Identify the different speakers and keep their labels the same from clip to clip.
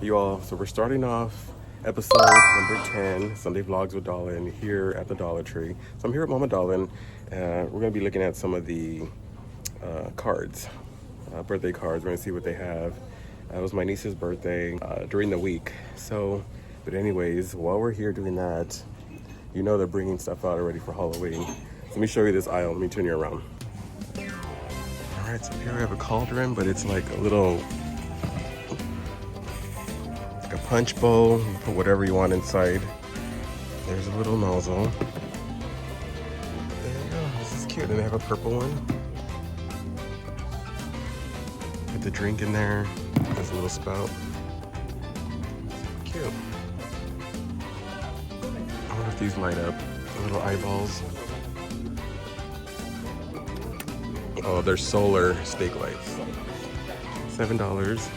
Speaker 1: you all. So we're starting off episode number 10, Sunday Vlogs with Dahhhling, here at the Dollar Tree. So I'm here with Mama Dahhhling. We're going to be looking at some of the cards, birthday cards. We're going to see what they have. It was my niece's birthday during the week. So, but anyways, while we're here doing that, you know they're bringing stuff out already for Halloween. So let me show you this aisle. Let me turn you around. All right, so here we have a cauldron, but it's like a little, like a punch bowl. You put whatever you want inside. There's a little nozzle. There you go. This is cute. And they have a purple one. Put the drink in there. There's a little spout. Cute. I wonder if these light up. Little eyeballs. Oh, they're solar stake lights. $7.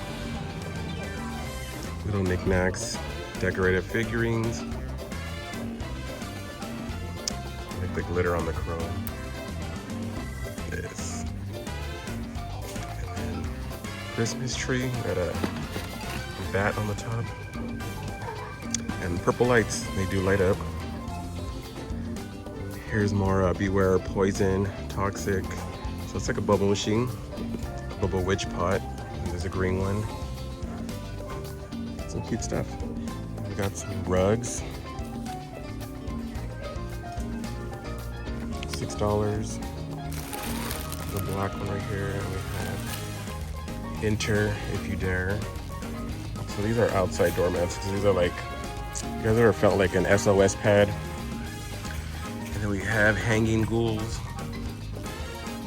Speaker 1: Little knickknacks, decorative figurines. Like the glitter on the chrome. This. And then Christmas tree, got a bat on the top. And purple lights, they do light up. Here's more beware poison, toxic. So it's like a bubble machine, bubble witch pot. And there's a green one. Some cute stuff. We got some rugs. $6. The black one right here. And we have Enter If You Dare. So these are outside doormats. So these are like, you guys ever felt like an SOS pad? And then we have hanging ghouls.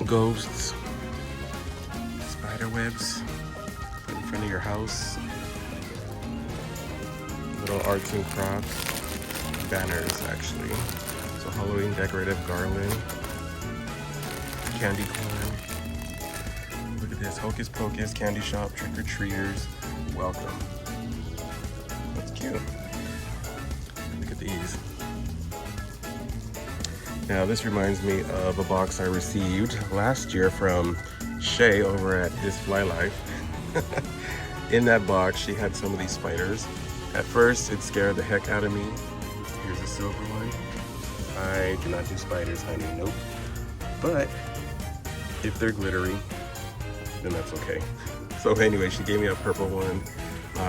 Speaker 1: Ghosts, spider webs in front of your house, little arts and crafts, banners actually, so Halloween decorative garland, candy corn. Look at this, Hocus Pocus candy shop, trick-or-treaters, welcome. That's cute. Look at these. Now this reminds me of a box I received last year from Shay over at This Fly Life. In that box, she had some of these spiders. At first, it scared the heck out of me. Here's a silver one. I do not do spiders, honey, nope. But if they're glittery, then that's okay. So anyway, she gave me a purple one.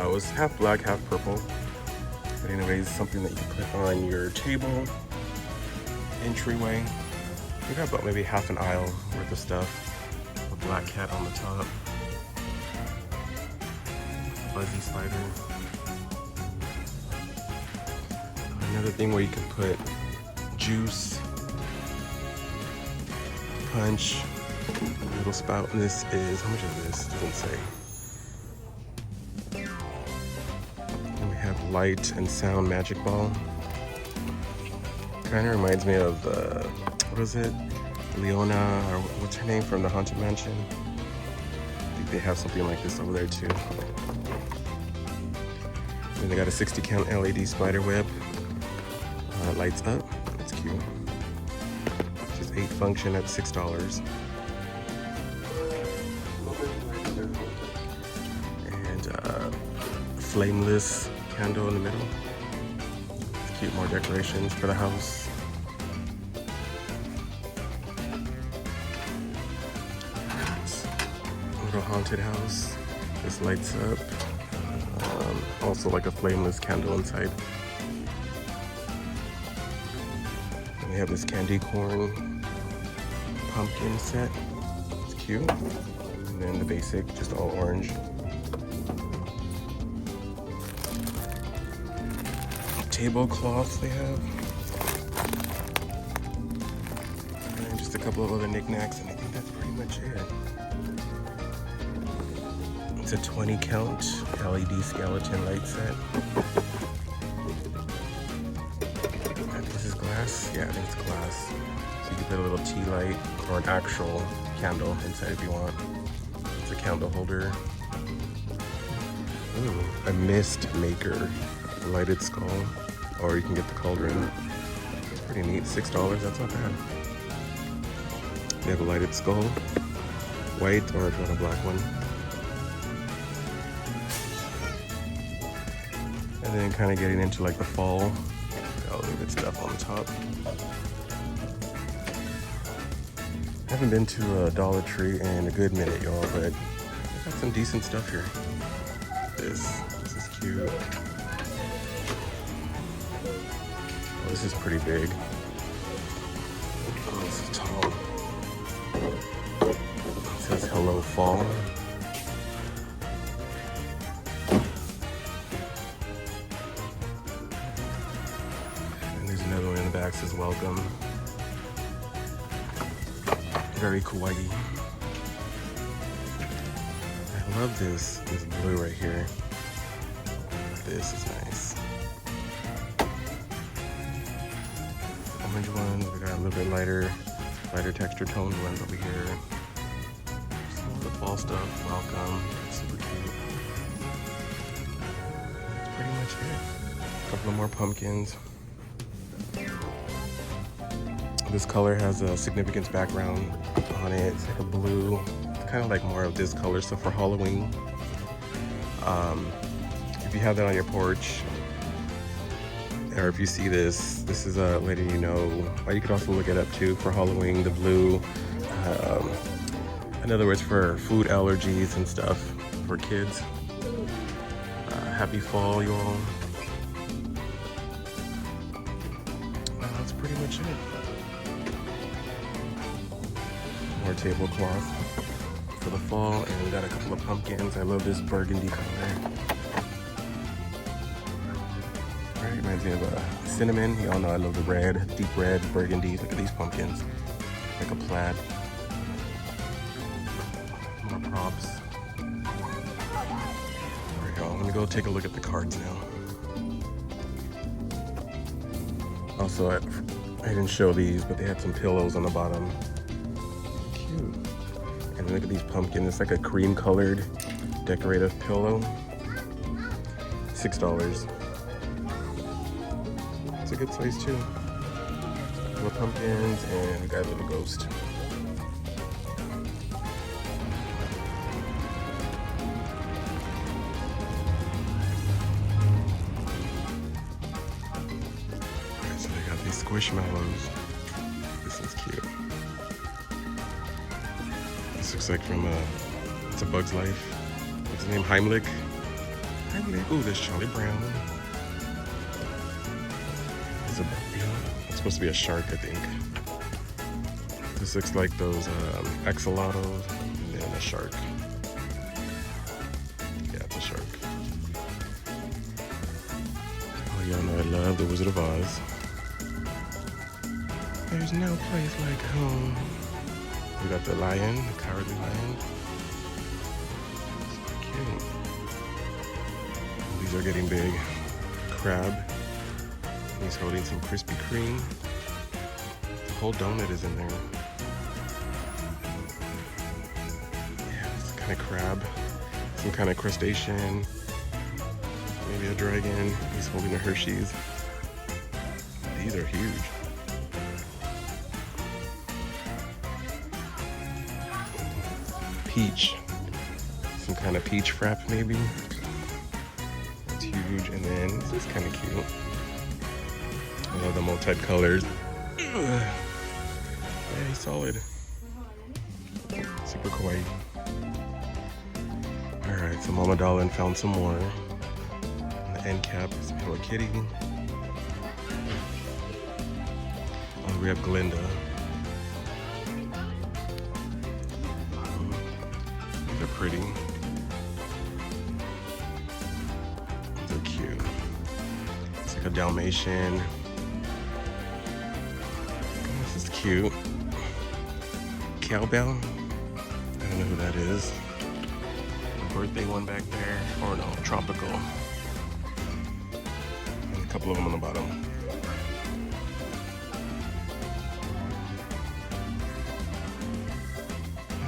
Speaker 1: It was half black, half purple. But anyways, something that you put on your table. Entryway. We got about maybe half an aisle worth of stuff. A black cat on the top. A fuzzy spider. Another thing where you can put juice, punch, a little spout. And this is, how much is this? It doesn't say. And we have light and sound magic ball. Kind of reminds me of, what is it? Leona, or what's her name from the Haunted Mansion? I think they have something like this over there too. And they got a 60 count LED spider web. It lights up, it's cute. Just 8 function at $6. And flameless candle in the middle. Cute, more decorations for the house. Little haunted house. This lights up. Also like a flameless candle inside. And we have this candy corn pumpkin set. It's cute. And then the basic, just all orange. Tablecloths they have. And just a couple of other knickknacks, and I think that's pretty much it. It's a 20 count LED skeleton light set. This is glass? Yeah, I think it's glass. So you can put a little tea light or an actual candle inside if you want. It's a candle holder. Ooh, a mist maker. Lighted skull. Or you can get the cauldron. It's pretty neat. $6, that's not bad. They have a lighted skull. White, or if you want a black one. And then kind of getting into like the fall. Got a little bit stuff on the top. I haven't been to a Dollar Tree in a good minute, y'all, but I got some decent stuff here. This is cute. Oh, this is pretty big. Oh, this is tall. It says hello fall. And there's another one in the back that says welcome. Very kawaii. I love this blue right here. This is nice. Orange ones, we got a little bit lighter texture toned ones over here. Some of the fall stuff, welcome, super cute. That's pretty much it. A couple of more pumpkins. This color has a significance background on it. It's like a blue. It's kind of like more of this color. So for Halloween, if you have that on your porch, or if you see this is letting you know. Or you could also look it up too for Halloween. The blue, in other words, for food allergies and stuff for kids. Happy fall, you all. That's pretty much it. More tablecloth for the fall, and we got a couple of pumpkins. I love this burgundy color. Right, reminds me of cinnamon. Y'all know I love the red, deep red, burgundy. Look at these pumpkins, like a plaid. More props. There we go. Let me go take a look at the cards now. Also, I didn't show these, but they had some pillows on the bottom. And look at these pumpkins. It's like a cream colored decorative pillow. $6. It's a good size too. More pumpkins, and we got a little ghost. Alright, so they got these squishmallows. This is cute. This looks like from it's a Bug's Life. What's his name? Heimlich. Ooh, there's Charlie Brown. It's supposed to be a shark, I think. This looks like those axolotls and then a shark. Yeah, it's a shark. Oh, y'all know I love The Wizard of Oz. There's no place like home. We got the lion, the cowardly lion. So cute. These are getting big. Crab. He's holding some Krispy Kreme. The whole donut is in there. Yeah, it's kind of crab. Some kind of crustacean. Maybe a dragon. He's holding a Hershey's. These are huge. Peach. Some kind of peach frap, maybe. It's huge. And then this is kind of cute. I love the multi-colors. Very solid. Super kawaii. Alright, so Mama Dahhling found some more. And the end cap is Hello Kitty. Oh, we have Glinda. These are pretty. They're cute. It's like a Dalmatian. This is cute. Cowbell. I don't know who that is. The birthday one back there. Or no, tropical. There's a couple of them on the bottom.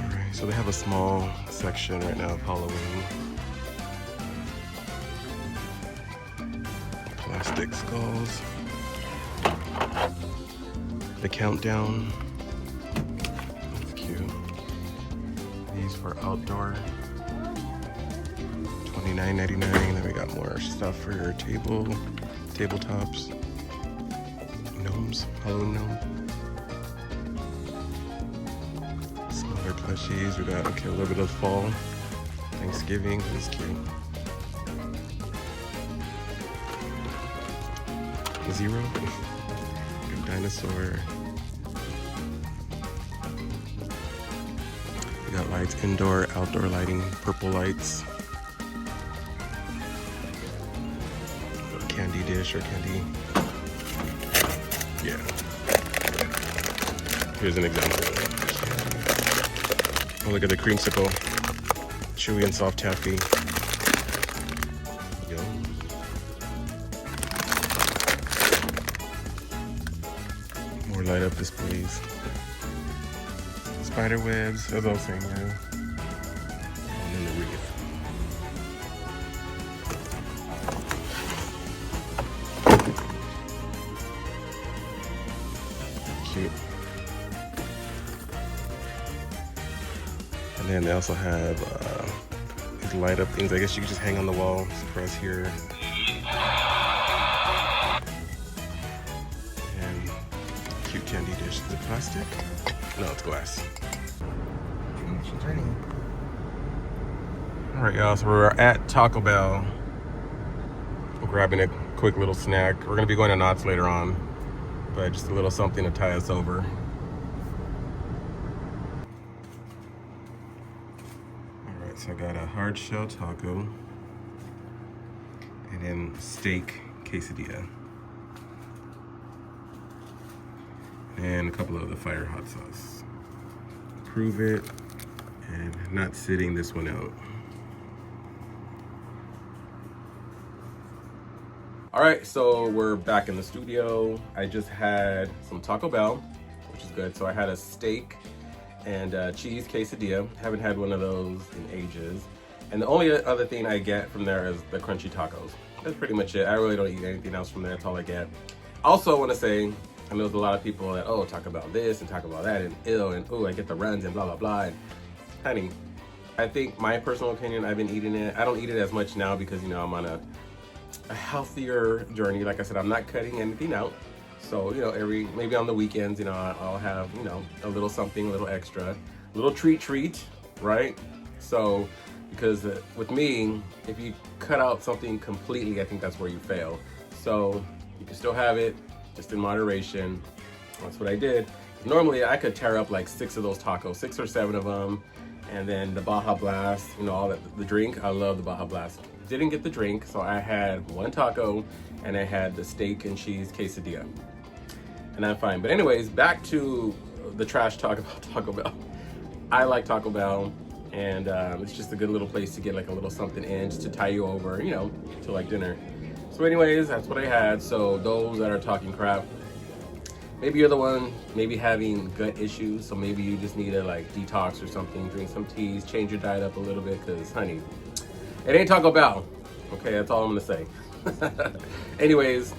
Speaker 1: Alright, so they have a small section right now of Halloween. Plastic skulls. The countdown. That's cute. These for outdoor. $20. $29.99. Then we got more stuff for your tabletops. Gnomes, Halloween gnome. Smaller plushies. We got, okay, a little bit of fall. Thanksgiving, this is cute. Zero. Good dinosaur. We got lights, indoor, outdoor lighting, purple lights. Candy dish or candy. Yeah. Here's an example. Oh, look at the creamsicle. Chewy and soft taffy. Yum. More light up displays. Spider webs, as I was saying, yeah. And then the wreath. Cute. And then they also have these light up things. I guess you can just hang on the wall. Just press here. And cute candy dish. Is it plastic? No, it's glass. Alright, y'all, so we're at Taco Bell. We're grabbing a quick little snack. We're going to be going to Knott's later on, but just a little something to tie us over. Alright, so I got a hard shell taco and then steak quesadilla. And a couple of the fire hot sauce. Prove it, and not sitting this one out. All right, so we're back in the studio. I just had some Taco Bell, which is good. So I had a steak and cheese quesadilla. Haven't had one of those in ages. And the only other thing I get from there is the crunchy tacos. That's pretty much it. I really don't eat anything else from there. That's all I get. Also, I want to say, I know there's a lot of people that, oh, talk about this and talk about that and ill and oh, I get the runs and blah, blah, blah. And honey, I think my personal opinion, I've been eating it. I don't eat it as much now because, you know, I'm on a healthier journey. Like I said, I'm not cutting anything out. So, you know, maybe on the weekends, you know, I'll have, you know, a little something, a little extra, a little treat, right? So, because with me, if you cut out something completely, I think that's where you fail. So you can still have it, just in moderation. That's what I did. Normally I could tear up like 6 of those tacos, 6 or 7 of them. And then the Baja Blast, you know, all that, the drink, I love the Baja Blast. Didn't get the drink, so I had 1 taco and I had the steak and cheese quesadilla. And I'm fine. But anyways, back to the trash talk about Taco Bell. I like Taco Bell, and it's just a good little place to get like a little something in, just to tie you over, you know, to like dinner. So anyways, that's what I had. So those that are talking crap, maybe you're the one maybe having gut issues, so maybe you just need to like detox or something, drink some teas, change your diet up a little bit, because honey, it ain't Taco Bell. Okay, that's all I'm gonna say. Anyways,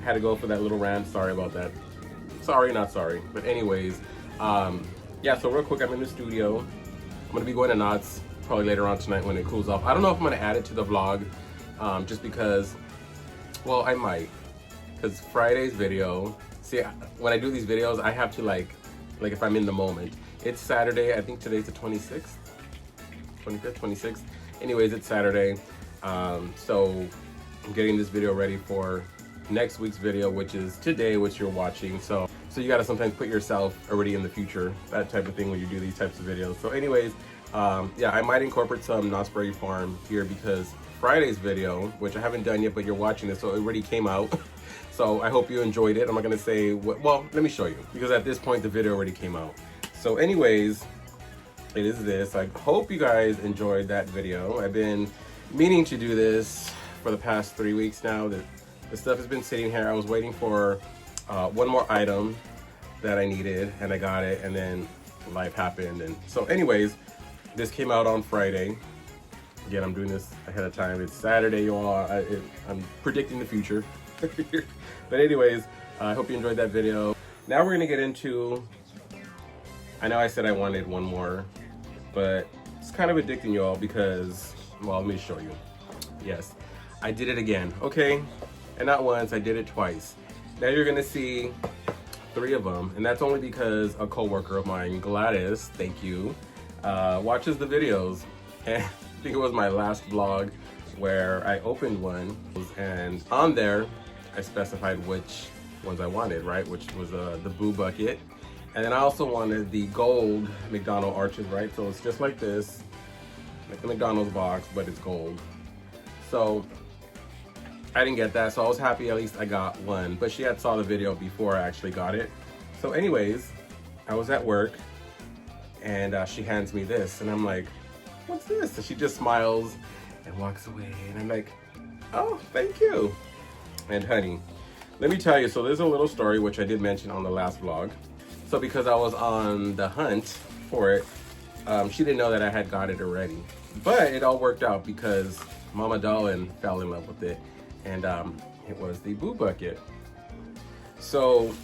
Speaker 1: had to go for that little rant. Sorry about that. Sorry, not sorry. But anyways, yeah, so real quick, I'm in the studio. I'm gonna be going to Knott's probably later on tonight when it cools off. I don't know if I'm gonna add it to the vlog, just because, well, I might. Because Friday's video, see, when I do these videos, I have to like if I'm in the moment. It's Saturday, I think today's the 26th, 25th, 26th. Anyways, it's Saturday. So I'm getting this video ready for next week's video, which is today, which you're watching. So you gotta sometimes put yourself already in the future, that type of thing when you do these types of videos. So anyways, yeah, I might incorporate some Knott's Berry Farm here, because Friday's video, which I haven't done yet, but you're watching it, so it already came out. So I hope you enjoyed it. I'm not gonna say what, well, let me show you, because at this point the video already came out. So anyways, it is this. I hope you guys enjoyed that video. I've been meaning to do this for the past 3 weeks now. The stuff has been sitting here. I was waiting for one more item that I needed, and I got it, and then life happened. And so anyways, this came out on Friday. Again, I'm doing this ahead of time. It's Saturday, you all. I'm predicting the future. But anyways, I hope you enjoyed that video. Now we're gonna get into, I know I said I wanted one more, but it's kind of addicting, y'all, because, well, let me show you. Yes, I did it again, okay? And not once, I did it twice. Now you're gonna see 3 of them, and that's only because a coworker of mine, Gladys, thank you, watches the videos. And I think it was my last vlog where I opened one, and on there, I specified which ones I wanted, right? Which was the Boo Bucket. And then I also wanted the gold McDonald's arches, right? So it's just like this, like the McDonald's box, but it's gold. So I didn't get that, so I was happy at least I got one. But she had saw the video before I actually got it. So anyways, I was at work, and she hands me this, and I'm like, what's this? And she just smiles and walks away, and I'm like, oh, thank you. And honey, let me tell you, so there's a little story which I did mention on the last vlog. So because I was on the hunt for it, she didn't know that I had got it already. But it all worked out because Mama Dahhhling fell in love with it, and it was the Boo Bucket. So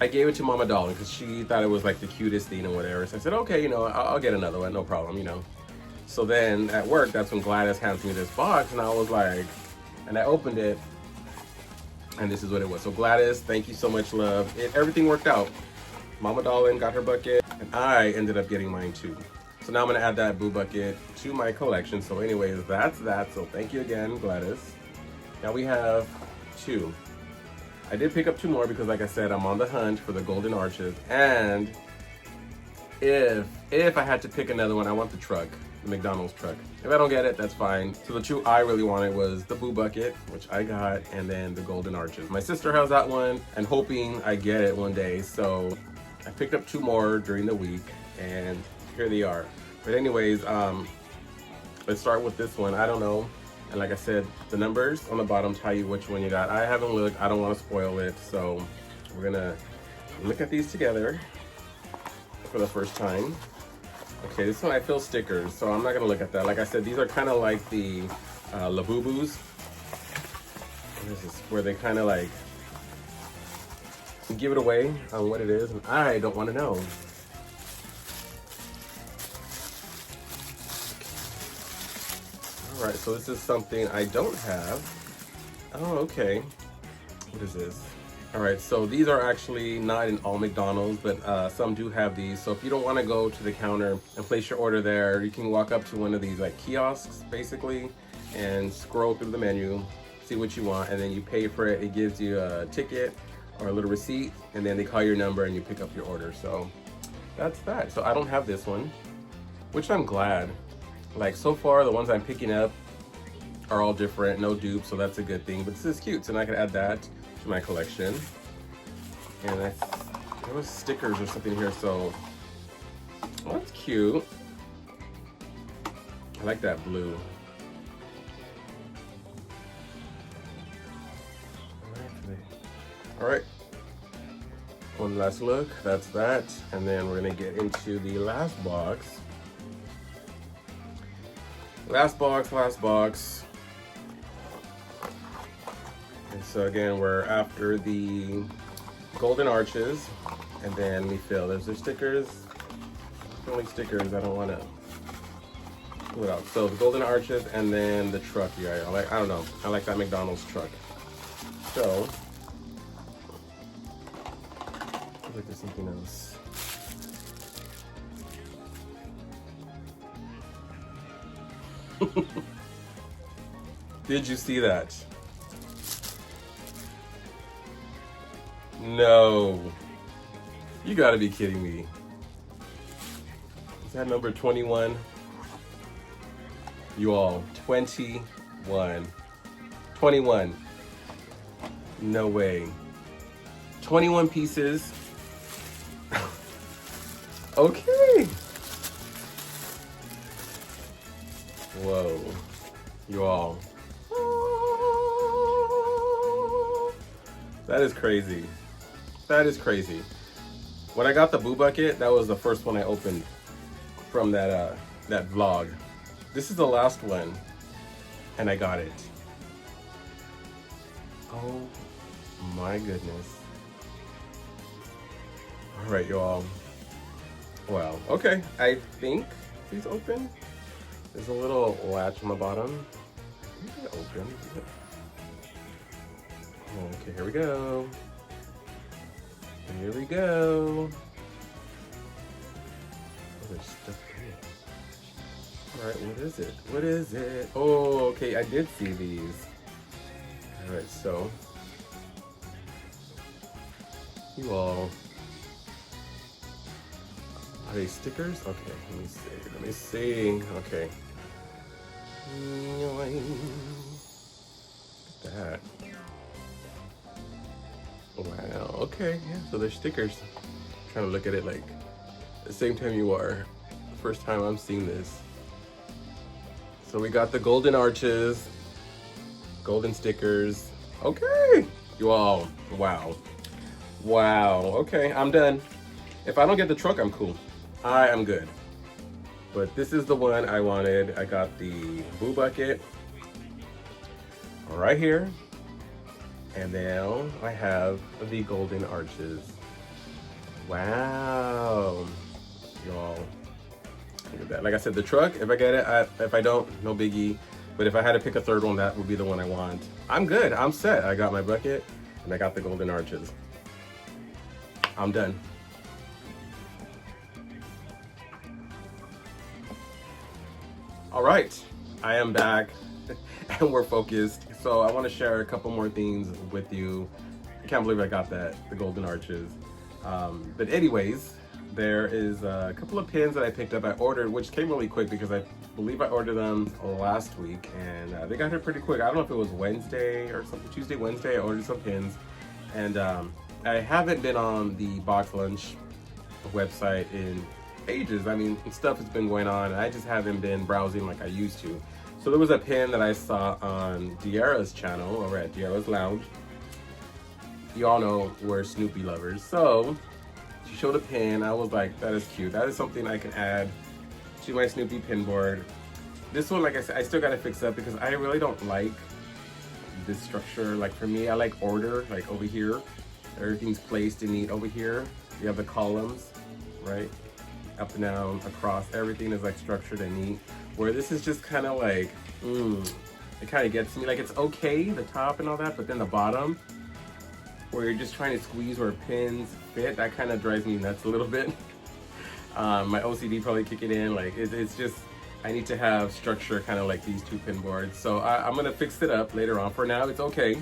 Speaker 1: I gave it to Mama Dahhhling because she thought it was like the cutest thing and whatever. So I said, okay, you know, I'll get another one, no problem, you know. So then at work, that's when Gladys hands me this box, and I was like, and I opened it, and this is what it was. So Gladys, thank you so much, love. Everything worked out. Mama Dahhhling got her bucket, and I ended up getting mine too. So now I'm gonna add that Boo Bucket to my collection. So anyways, that's that. So thank you again, Gladys. Now we have 2. I did pick up 2 more because, like I said, I'm on the hunt for the golden arches. And if I had to pick another one, I want the truck, the McDonald's truck. If I don't get it, that's fine. So the 2 I really wanted was the Boo Bucket, which I got, and then the golden arches. My sister has that one, and hoping I get it one day. So I picked up 2 more during the week, and here they are. But anyways, let's start with this one. I don't know. And like I said, the numbers on the bottom tell you which one you got. I haven't looked. I don't want to spoil it. So we're going to look at these together for the first time. Okay, this one I feel stickers, so I'm not going to look at that. Like I said, these are kind of like the Labubus. This is where they kind of like give it away on what it is. And I don't want to know. All right, so this is something I don't have. Oh, okay. What is this? All right, so these are actually not in all McDonald's, but some do have these. So if you don't want to go to the counter and place your order there, you can walk up to one of these like kiosks, basically, and scroll through the menu, see what you want, and then you pay for it. It gives you a ticket or a little receipt, and then they call your number and you pick up your order. So that's that. So I don't have this one, which I'm glad. Like so far, the ones I'm picking up are all different, no dupes, so that's a good thing. But this is cute, so I can add that to my collection. And there was stickers or something here, so that's cute. I like that blue. All right, one last look. That's that, and then we're gonna get into the last box. Last box. And so again, we're after the golden arches, and then we fill. There's the stickers. Only stickers. I don't want to pull it out. So the golden arches, and then the truck. Yeah, I don't know. I like that McDonald's truck. So I think there's something else. Did you see that? No. You gotta be kidding me. Is that number 21? You all, 21. 21. No way. 21 pieces. Okay. Whoa. You all. That is crazy. That is crazy. When I got the Boo Bucket, that was the first one I opened from that vlog. This is the last one, and I got it. Oh my goodness. All right, y'all. Wow. Okay, I think he's open. There's a little latch on the bottom. Open. Okay, here we go. Here we go. Oh, there's stuff in it. All right, what is it? What is it? Oh, okay, I did see these. All right, so you all, are they stickers? Okay, let me see. Let me see. Okay. Look at that. Wow, okay, yeah, so they're stickers. I'm trying to look at it like the same time you are. First time I'm seeing this. So we got the golden arches, golden stickers. Okay, you all, wow. Wow, okay, I'm done. If I don't get the truck, I'm cool. I am good. But this is the one I wanted. I got the Boo Bucket right here. And now I have the golden arches. Wow. Y'all, look at that. Like I said, the truck, if I get it, if I don't, no biggie. But if I had to pick a third one, that would be the one I want. I'm good, I'm set. I got my bucket and I got the golden arches. I'm done. All right, I am back and we're focused. So I want to share a couple more things with you. I can't believe I got that, the golden arches. But anyways, there is a couple of pins that I picked up. I ordered, which came really quick because I believe I ordered them last week and they got here pretty quick. I don't know if it was Wednesday or something, Tuesday, Wednesday, I ordered some pins. And I haven't been on the Box Lunch website in ages. I mean, stuff has been going on and I just haven't been browsing like I used to. So there was a pin that I saw on De'Ara's channel over at De'Ara's Lounge. You all know we're Snoopy lovers. So she showed a pin. I was like, that is cute. That is something I can add to my Snoopy pin board. This one, like I said, I still gotta fix up because I really don't like this structure. Like for me, I like order, like over here. Everything's placed and neat over here. You have the columns, right? Up and down, across, everything is like structured and neat. Where this is just kind of like, it kind of gets me. Like it's okay, the top and all that, but then the bottom, where you're just trying to squeeze where pins fit, that kind of drives me nuts a little bit. My OCD probably kicking in. Like it's just, I need to have structure kind of like these two pin boards. So I'm gonna fix it up later on. For now, it's okay.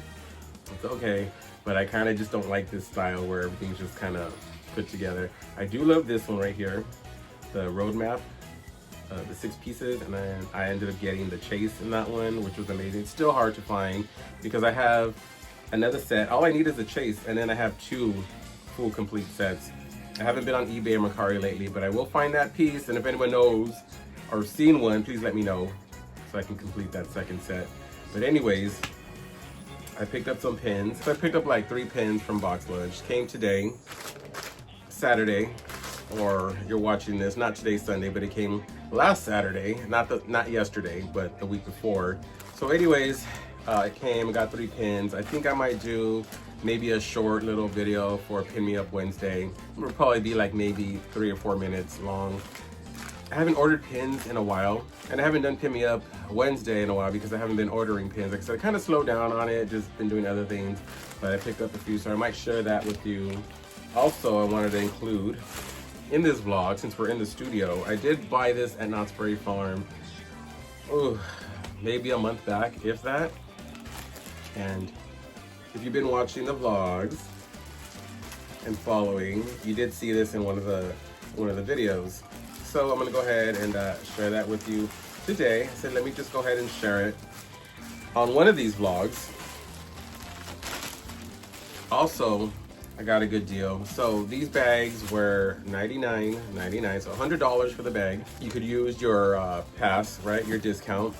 Speaker 1: It's okay, but I kind of just don't like this style where everything's just kind of put together. I do love this one right here, the roadmap, the 6 pieces, and then I ended up getting the chase in that one, which was amazing. It's still hard to find because I have another set. All I need is a chase, and then I have 2 full complete sets. I haven't been on eBay or Mercari lately, but I will find that piece, and if anyone knows or seen one, please let me know so I can complete that second set. But anyways, I picked up some pins. So I picked up like 3 pins from Box Lunch. Came today, Saturday, or you're watching this, not today, Sunday, but it came last Saturday, not yesterday, but the week before. So anyways, it came, I got 3 pins. I think I might do maybe a short little video for Pin Me Up Wednesday. It will probably be like maybe 3 or 4 minutes long. I haven't ordered pins in a while, and I haven't done Pin Me Up Wednesday in a while because I haven't been ordering pins. Like I said, I kind of slowed down on it, just been doing other things, but I picked up a few, so I might share that with you. Also, I wanted to include in this vlog, since we're in the studio, I did buy this at Knott's Berry Farm, maybe a month back, if that. And if you've been watching the vlogs and following, you did see this in one of the videos. So I'm gonna go ahead and share that with you today. I said, let me just go ahead and share it on one of these vlogs. Also, I got a good deal. So these bags were $99.99, so $100 for the bag. You could use your pass, right, your discount,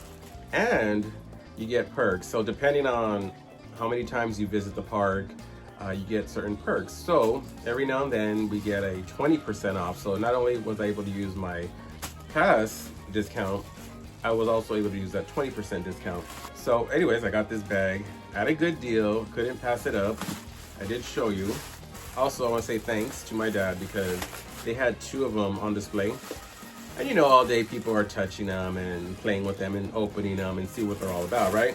Speaker 1: and you get perks. So depending on how many times you visit the park, you get certain perks. So every now and then we get a 20% off. So not only was I able to use my pass discount, I was also able to use that 20% discount. So anyways, I got this bag at a good deal, couldn't pass it up. I did show you. Also, I want to say thanks to my dad because they had 2 of them on display And you know, all day people are touching them and playing with them and opening them and see what they're all about, right?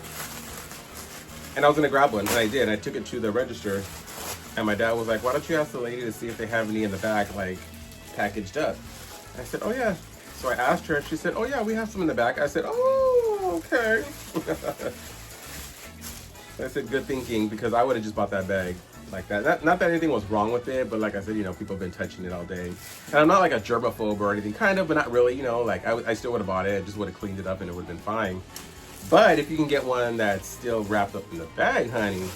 Speaker 1: And I was gonna grab one, and I did. I took it to the register, and my dad was like, why don't you ask the lady to see if they have any in the back, like, packaged up? I said, oh yeah. So I asked her, and she said, oh yeah, we have some in the back. I said, oh, okay. I said, good thinking, because I would have just bought that bag like that. Not that anything was wrong with it, but like I said, you know, people have been touching it all day. And I'm not like a germaphobe or anything, kind of, but not really, you know, like I still would have bought it. I just would have cleaned it up and it would have been fine. But if you can get one that's still wrapped up in the bag, honey.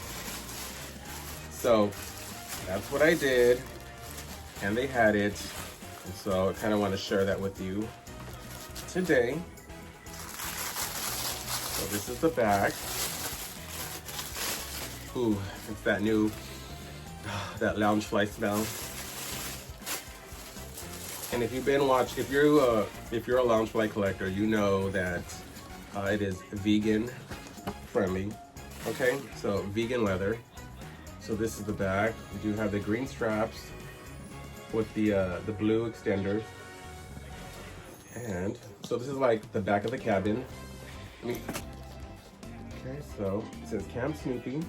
Speaker 1: So that's what I did. And they had it. And so I kind of want to share that with you today. So this is the back. Ooh, it's that new, that lounge fly smell. And if you've been watching, if you're a lounge fly collector, you know that it is vegan friendly. Okay, so vegan leather. So this is the back. We do have the green straps with the blue extenders. And so this is like the back of the cabin. Okay, so it says Camp Snoopy.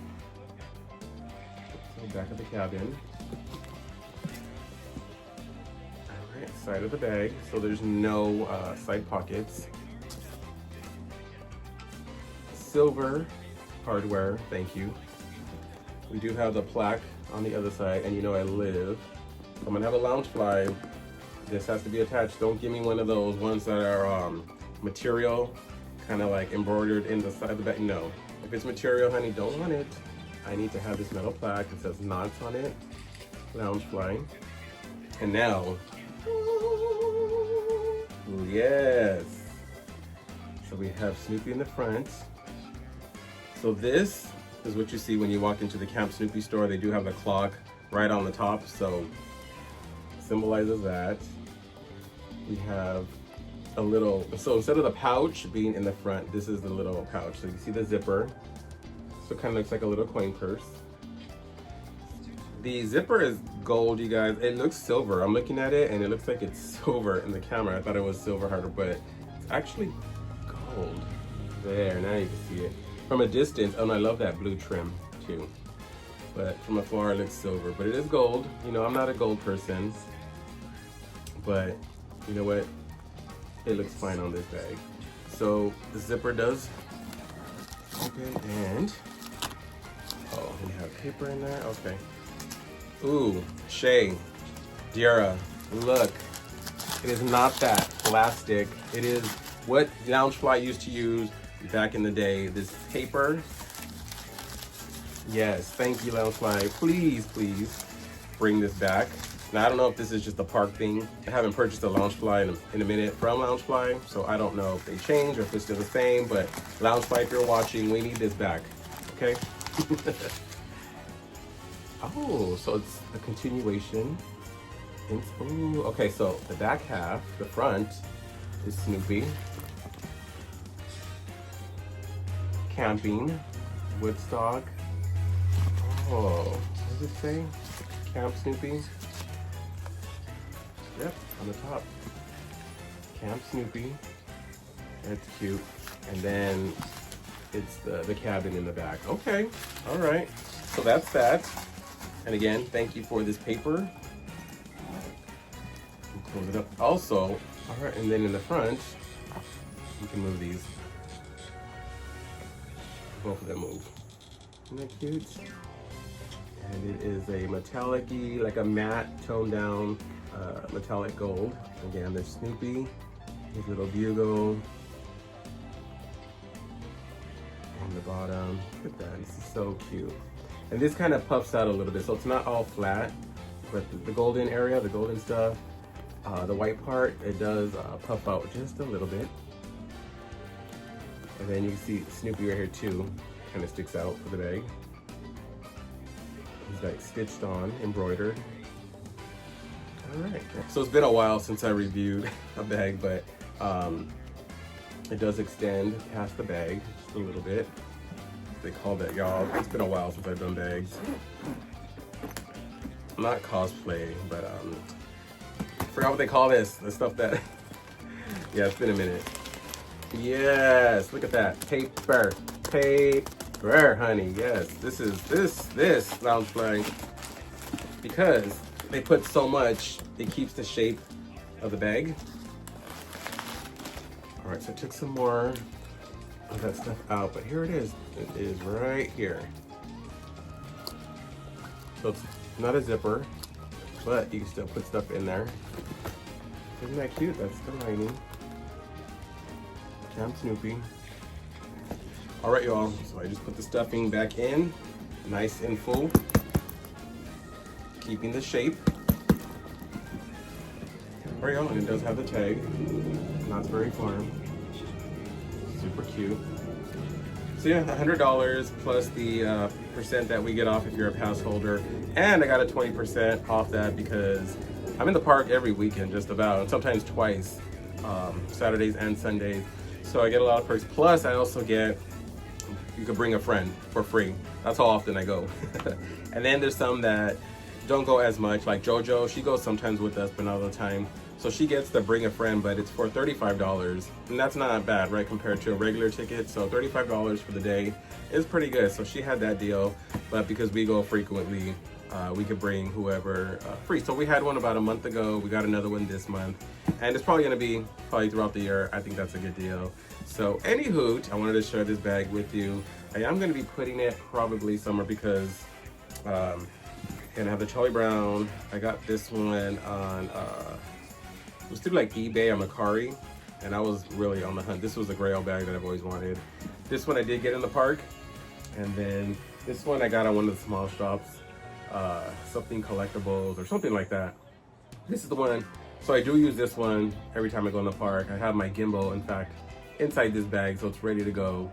Speaker 1: So back of the cabin. Alright, side of the bag. So there's no side pockets. Silver hardware, thank you. We do have the plaque on the other side, and you know I live. I'm gonna have a lounge fly. This has to be attached. Don't give me one of those ones that are material, kind of like embroidered in the side of the back. No, if it's material, honey, don't want it. I need to have this metal plaque. It says knots on it. Lounge fly. And now, ooh, yes. So we have Snoopy in the front. So this is what you see when you walk into the Camp Snoopy store. They do have the clock right on the top, so symbolizes that. We have a little, so instead of the pouch being in the front, this is the little pouch. So you see the zipper. So it kind of looks like a little coin purse. The zipper is gold, you guys. It looks silver. I'm looking at it and it looks like it's silver in the camera. I thought it was silver harder, but it's actually gold. There, now you can see it. From a distance, oh, and I love that blue trim too. But from afar, it looks silver, but it is gold. You know, I'm not a gold person, but you know what? It looks fine on this bag. So the zipper does, okay, and, oh, we have paper in there, okay. Ooh, Shay, Diarra, look, it is not that plastic. It is what Loungefly used to use back in the day, this paper. Yes, thank you, Loungefly. Please, please bring this back. Now, I don't know if this is just a park thing. I haven't purchased a Loungefly in a minute from Loungefly, so I don't know if they changed or if it's still the same, but Loungefly, if you're watching, we need this back, okay? Oh, so it's a continuation. Ooh, okay, so the back half, the front, is Snoopy. Camping, Woodstock. Oh, what does it say? Camp Snoopy. Yep, on the top. Camp Snoopy. That's cute. And then it's the cabin in the back. Okay, all right. So that's that. And again, thank you for this paper. Close it up. Also, all right, and then in the front, you can move these. Both of them move. Isn't that cute? And it is a metallic-y, like a matte, toned down metallic gold. Again, there's Snoopy, his little bugle. On the bottom, look at that, this is so cute. And this kind of puffs out a little bit, so it's not all flat, but the golden area, the golden stuff, the white part, it does puff out just a little bit. And then you can see Snoopy right here too, kind of sticks out for the bag. He's like stitched on, embroidered. All right, so it's been a while since I reviewed a bag, but it does extend past the bag just a little bit. They call that, y'all. It's been a while since I've done bags. Not cosplay, but I forgot what they call this. The stuff that Yeah, it's been a minute. Yes, look at that. Paper, honey. Yes, this lounge fly, because they put so much, it keeps the shape of the bag. All right, so I took some more of that stuff out, but here it is. It is right here. So it's not a zipper, but you can still put stuff in there. Isn't that cute? That's the lining. Camp Snoopy. All right, y'all. So I just put the stuffing back in, nice and full, keeping the shape. All right, y'all, and it does have the tag. Knott's Berry Farm. Super cute. So yeah, $100 plus the percent that we get off if you're a pass holder, and I got a 20% off that because I'm in the park every weekend, just about, and sometimes twice, Saturdays and Sundays. So I get a lot of perks. Plus, I also get, you could bring a friend for free. That's how often I go. And then there's some that don't go as much, like JoJo. She goes sometimes with us, but not all the time. So she gets the bring a friend, but it's for $35. And that's not bad, right, compared to a regular ticket. So $35 for the day is pretty good. So she had that deal, but because we go frequently, we could bring whoever free. So we had one about a month ago. We got another one this month. And it's probably gonna be throughout the year. I think that's a good deal. So anywho, I wanted to share this bag with you. I am gonna be putting it probably somewhere because and I have the Charlie Brown. I got this one on, it was through like eBay on Macari, and I was really on the hunt. This was a Grail bag that I've always wanted. This one I did get in the park, and then this one I got on one of the small shops, something collectibles or something like that. This is the one. So I do use this one every time I go in the park. I have my gimbal, in fact, inside this bag, so it's ready to go.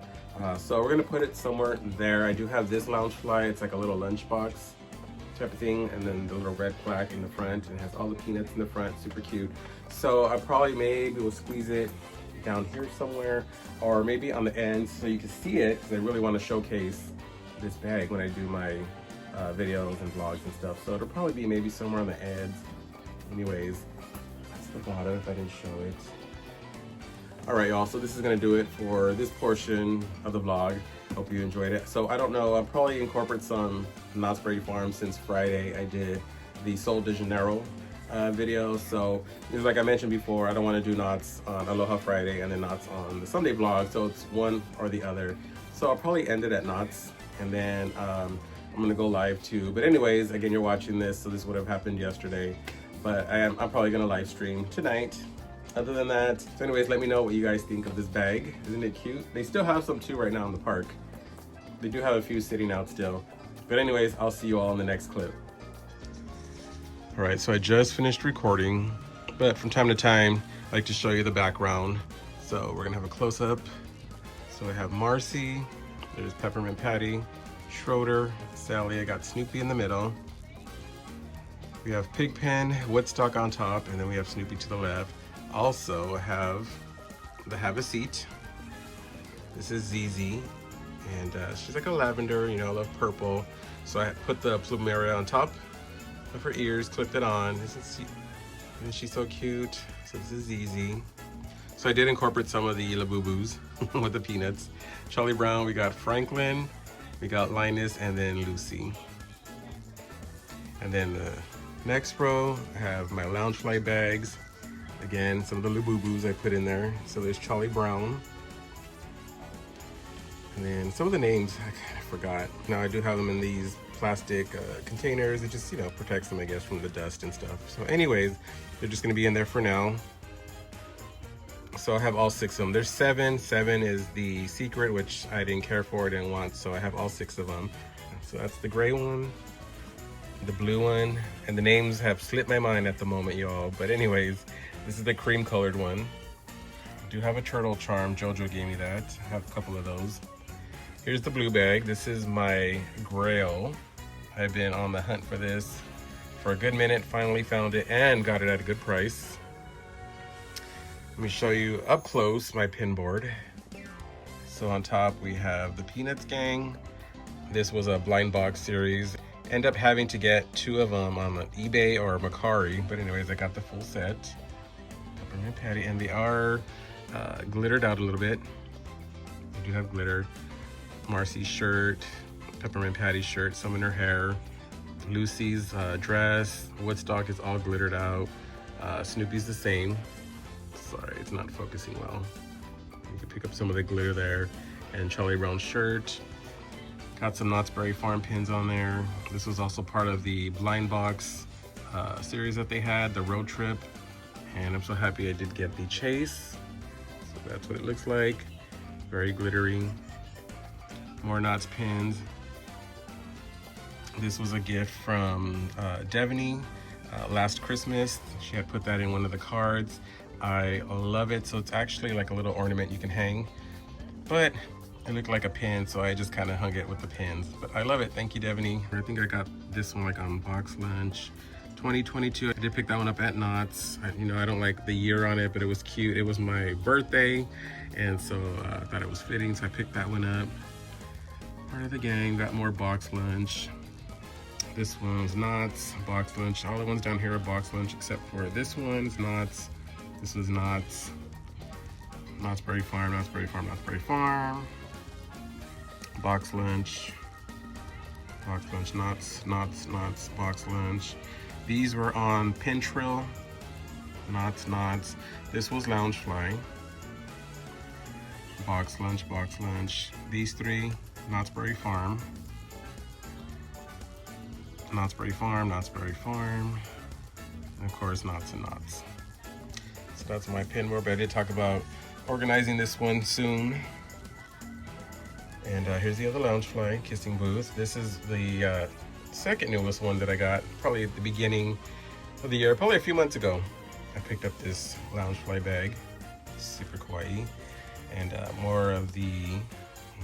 Speaker 1: So we're gonna put it somewhere there. I do have this lounge fly. It's like a little lunchbox type of thing, and then the little red plaque in the front, and it has all the peanuts in the front, super cute. So I probably maybe will squeeze it down here somewhere, or maybe on the end so you can see it, because I really want to showcase this bag when I do my videos and vlogs and stuff. So it'll probably be maybe somewhere on the ends. Anyways, that's the bottom if I didn't show it. All right, y'all, so this is gonna do it for this portion of the vlog. Hope you enjoyed it. So I don't know, I'll probably incorporate some Knott's Berry Farm since Friday I did the Sol de Janeiro video. So like I mentioned before, I don't want to do Knott's on Aloha Friday and then Knott's on the Sunday vlog, so it's one or the other. So I'll probably end it at Knott's, and then I'm gonna go live too. But anyways, again, you're watching this, so this would have happened yesterday, but I'm probably gonna live stream tonight. Other than that, so anyways, let me know what you guys think of this bag. Isn't it cute? They still have some too right now in the park. They do have a few sitting out still. But anyways, I'll see you all in the next clip. All right, so I just finished recording, but from time to time, I like to show you the background. So we're gonna have a close-up. So I have Marcy, there's Peppermint Patty, Schroeder, Sally, I got Snoopy in the middle. We have Pigpen, Woodstock on top, and then we have Snoopy to the left. Also have the Have a Seat. This is ZZ, and she's like a lavender, you know, I love purple. So I put the plumeria on top of her ears, clipped it on. Isn't she so cute? So this is ZZ. So I did incorporate some of the Labubus with the peanuts. Charlie Brown, we got Franklin, we got Linus, and then Lucy. And then the next row, I have my Loungefly bags. Again, some of the Labubus I put in there. So there's Charlie Brown. And then some of the names I kind of forgot. Now I do have them in these plastic containers. It just, you know, protects them, I guess, from the dust and stuff. So anyways, they're just gonna be in there for now. So I have all 6 of them. There's 7. 7 is the secret, which I didn't care for, didn't want. So I have all 6 of them. So that's the gray one, the blue one, and the names have slipped my mind at the moment, y'all. But anyways, this is the cream colored one. I do have a turtle charm. JoJo gave me that. I have a couple of those. Here's the blue bag. This is my Grail. I've been on the hunt for this for a good minute. Finally found it and got it at a good price. Let me show you up close my pin board. So on top we have the Peanuts Gang. This was a blind box series. End up having to get 2 of them on eBay or Macari, but anyways, I got the full set. peppermint patty, and they are glittered out a little bit. They do have glitter. Marcy's shirt, peppermint patty shirt, some in her hair. Lucy's dress, Woodstock is all glittered out. Snoopy's the same. Sorry, it's not focusing well. You can pick up some of the glitter there. And Charlie Brown's shirt. Got some Knott's Berry Farm pins on there. This was also part of the blind box series that they had, the road trip. And I'm so happy I did get the chase. So that's what it looks like. Very glittery. More Knott's pins. This was a gift from Devney last Christmas. She had put that in one of the cards. I love it. So it's actually like a little ornament you can hang, but it looked like a pin, so I just kind of hung it with the pins. But I love it. Thank you, Devney. I think I got this one like on Box Lunch 2022. I did pick that one up at Knott's. You know, I don't like the year on it, but it was cute. It was my birthday, and so I thought it was fitting, so I picked that one up. Part of the gang. Got more Box Lunch. This one's Knott's, Box Lunch. All the ones down here are Box Lunch, except for this one's Knott's. This was Knott's. Knott's Berry Farm, Knott's Berry Farm, Knott's Berry Farm. Box Lunch. Box Lunch, Knott's, Knott's, Knott's, Box Lunch. These were on Pin Trill. Knott's, Knott's. This was Loungefly. Box Lunch, Box Lunch. These three, Knott's Berry Farm. Knott's Berry Farm, Knott's Berry Farm. And of course, Knott's and Knott's. So that's my pin more, but I did talk about organizing this one soon. And here's the other Loungefly kissing booth. This is the second newest one that I got, probably at the beginning of the year, probably a few months ago. I picked up this Loungefly bag, super kawaii. And more of the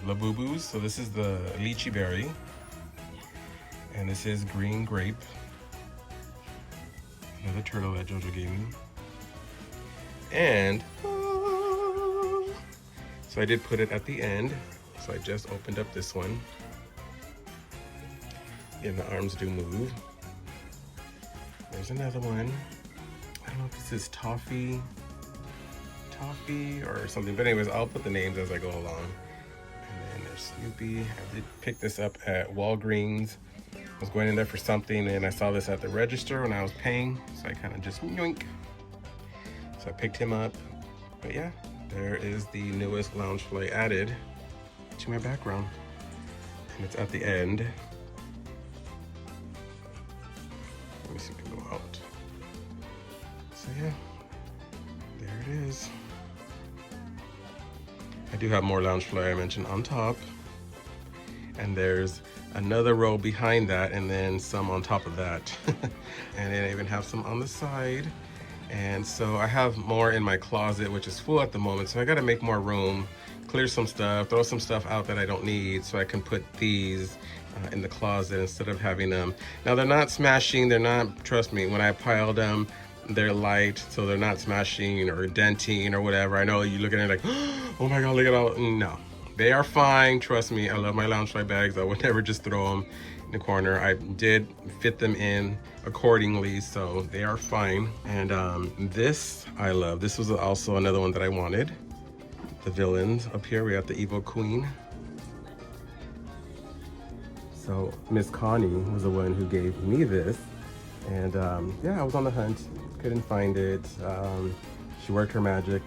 Speaker 1: Labubus. So this is the lychee berry. And this is green grape. Another turtle that Jojo gave me. And so I did put it at the end. So I just opened up this one. And the arms do move. There's another one. I don't know if this is toffee or something. But anyways, I'll put the names as I go along. And then there's Snoopy. I did pick this up at Walgreens. I was going in there for something and I saw this at the register when I was paying, so I kind of just yoink. So I picked him up. But yeah, there is the newest Loungefly added to my background. And it's at the end. Let me see if it can go out. So yeah, there it is. I do have more Loungefly I mentioned on top. And there's another row behind that, and then some on top of that. And then I even have some on the side. And so I have more in my closet, which is full at the moment. So I gotta make more room, clear some stuff, throw some stuff out that I don't need, so I can put these in the closet instead of having them. Now they're not smashing, they're not, trust me, when I piled them, they're light, so they're not smashing or denting or whatever. I know you look at it like, oh my God, look at all, no. They are fine, trust me. I love my Loungefly bags. I would never just throw them in the corner. I did fit them in accordingly, so they are fine. And this I love. This was also another one that I wanted. The villains up here. We got the Evil Queen. So Miss Connie was the one who gave me this. And yeah, I was on the hunt. Couldn't find it. She worked her magic,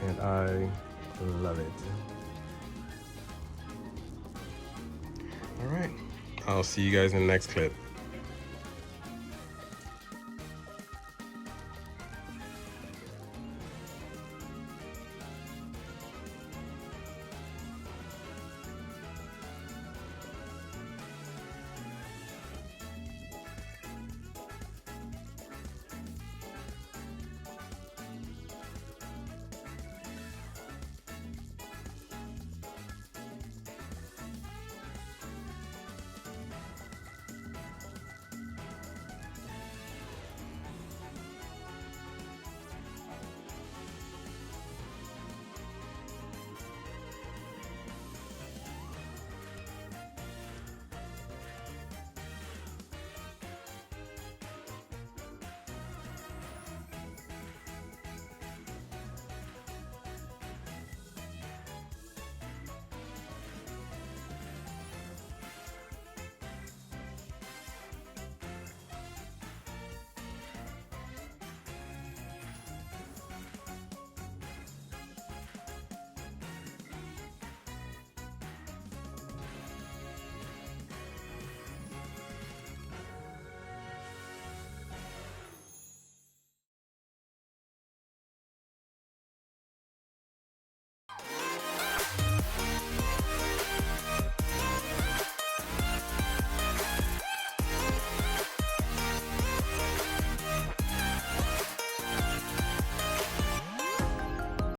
Speaker 1: and I love it. All right, I'll see you guys in the next clip.